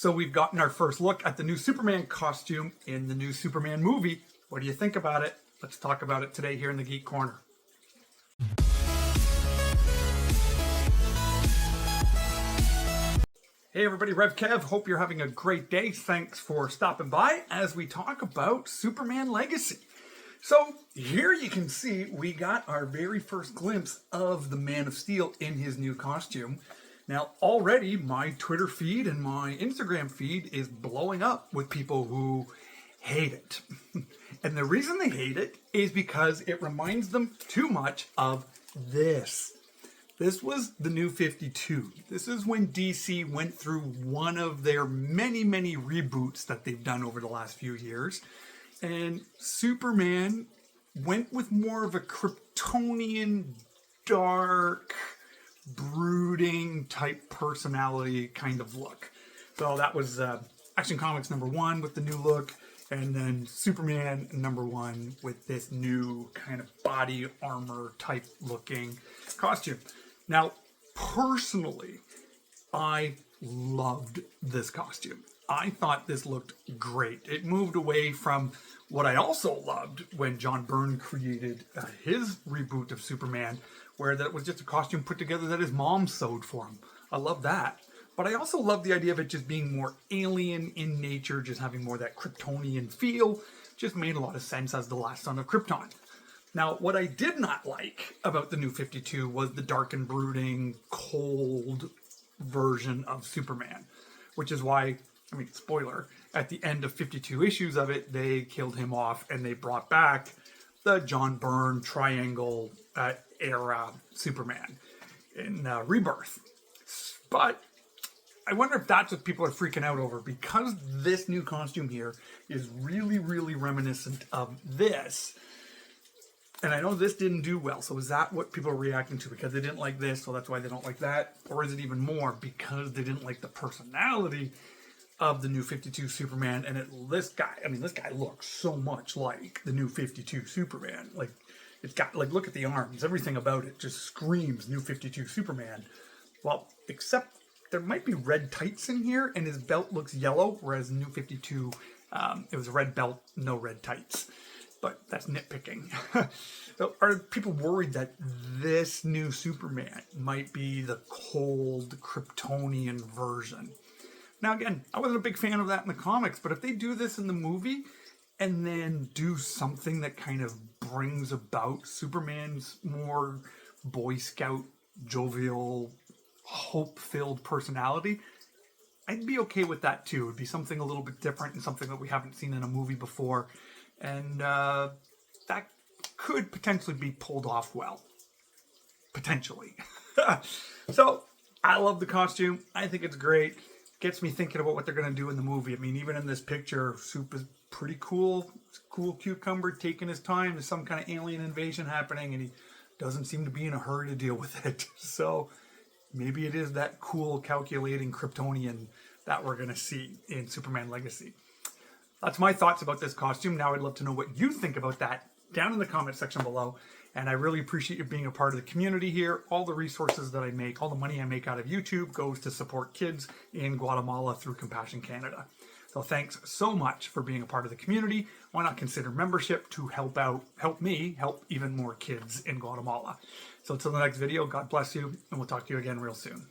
So we've gotten our first look at the new Superman costume in the new Superman movie. What do you think about it? Let's talk about it today here in the Geek Corner. Hey everybody, Rev Kev. Hope you're having a great day. Thanks for stopping by as we talk about Superman Legacy. So here you can see we got our very first glimpse of the Man of Steel in his new costume. Now already my Twitter feed and my Instagram feed is blowing up with people who hate it. And the reason they hate it is because it reminds them too much of this. This was the New 52. This is when DC went through one of their many reboots that they've done over the last few years. And Superman went with more of a Kryptonian, dark, brooding type personality kind of look. So that was Action Comics #1 with the new look, and then Superman #1 with this new kind of body armor type looking costume. Now, personally, I loved this costume. I thought this looked great. It moved away from what I also loved when John Byrne created his reboot of Superman, where that was just a costume put together that his mom sewed for him. I love that. But I also love the idea of it just being more alien in nature, just having more of that Kryptonian feel. Just made a lot of sense as the last son of Krypton. Now, what I did not like about the New 52 was the dark and brooding, cold version of Superman, which is why, I mean, spoiler, at the end of 52 issues of it, they killed him off and they brought back the John Byrne triangle era Superman in Rebirth. But I wonder if that's what people are freaking out over, because this new costume here is really reminiscent of this. And I know this didn't do well, so is that what people are reacting to? Because they didn't like this, so that's why they don't like that? Or is it even more because they didn't like the personality of the New 52 Superman? And this guy looks so much like the New 52 Superman. Like, it's got, like, look at the arms. Everything about it just screams New 52 Superman. Well, except there might be red tights in here, and his belt looks yellow, whereas New 52, it was a red belt, no red tights. But that's nitpicking. Are people worried that this new Superman might be the cold Kryptonian version? Now again, I wasn't a big fan of that in the comics, but if they do this in the movie and then do something that kind of brings about Superman's more Boy Scout, jovial, hope-filled personality, I'd be okay with that too. It'd be something a little bit different and something that we haven't seen in a movie before. And that could potentially be pulled off well. Potentially. So, I love the costume. I think it's great. Gets me thinking about what they're going to do in the movie. I mean, even in this picture, Soup is pretty cool. Cool cucumber taking his time. There's some kind of alien invasion happening, and he doesn't seem to be in a hurry to deal with it. So, maybe it is that cool, calculating Kryptonian that we're going to see in Superman Legacy. That's my thoughts about this costume. Now I'd love to know what you think about that down in the comment section below. And I really appreciate you being a part of the community here. All the resources that I make, all the money I make out of YouTube goes to support kids in Guatemala through Compassion Canada. So thanks so much for being a part of the community. Why not consider membership to help me help even more kids in Guatemala. So until the next video, God bless you, and we'll talk to you again real soon.